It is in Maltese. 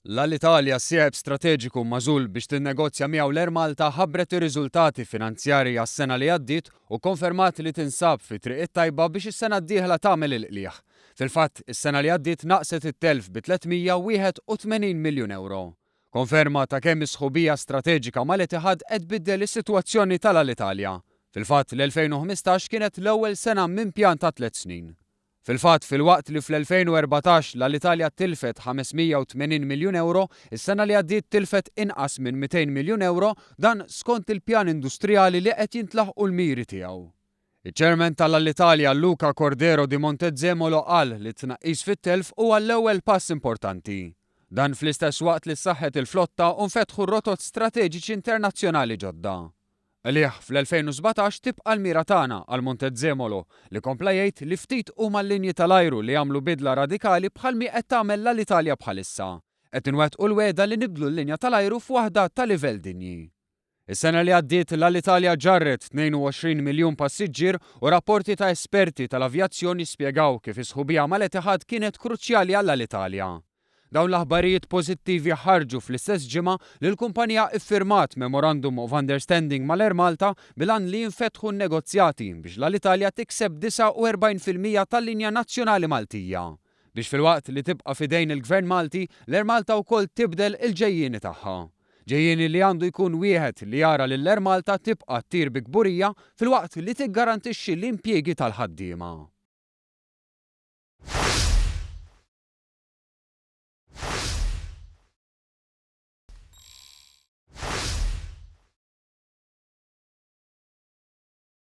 L-Italja sieħeb strateġiku magħżul biex tinnegozja miegħu l-Air Malta ħabbret ir-riżultati finanzjarji għas-sena li għaddiet u konfermat li tinsab fi triq it-tajba biex is-sena d-dieħla tagħmel il-qlieħ. Fil-fatt, is-sena li għaddiet naqset it-telf bi 381 miljun euro. Konferma ta' kemm is-sħubija strateġika mal-Etihad qed tbiddel is-sitwazzjoni tal-Italja. Fil-fatt l-2015 kienet l-ewwel sena minn pjan ta' 3 snin. Fil-fatt, fil-waqt li fl-2014 l-Italja tilfet 580 miljun euro, is-sena li għaddiet tilfet inqas minn 200 miljun euro, dan skont il-pjan industrijali li qed jintlaħqu l-miri tiegħu. Iċ-ċermen tal-Italja Luca Cordero di Montezemolo qal li tnaqqis fit-telf huwa l-ewwel pass importanti. Dan fl-istess waqt li saħħet il-flotta u nfetħu rotot strateġiċi internazzjonali ġodda. Għalih fl-2017 tibqa' l-mira tagħna għal Montezemolo li kompla jgħid li ftit huma l-linji tal-ajru li jagħmlu bidla radikali bħalmi qed tagħmel l-Italja bħalissa. Qed inwettqu l-wegħda li nibdlu l-linja tal-ajru f'waħda ta' livell dinji. Is-sena li għaddiet l-Italja ġarret 22 miljun passiġġier u rapporti ta' esperti tal-avjazzjoni spjegaw kif is-sħubija mal-Etihad kienet kruċjali għall-Italja. Dawn l-aħbarijiet pożittivi ħarġu fl-istess ġimgħa li l-kumpanija iffirmat Memorandum of Understanding mal-Air Malta bilan li jinfetħu n-negozjati biex l-Italja tikseb 49% tal-linja nazzjonali Maltija. Biex fil-waqt li tibqa' fidejn il-Gvern Malti, l-Air Malta wkoll tibdel il-ġejjieni tagħha. Ġejjieni li għandu jkun wieħed li jara lil Air Malta tibqa' ttir bi kburija fil-waqt li tiggarantixxi l-impjiegi tal-ħaddiema.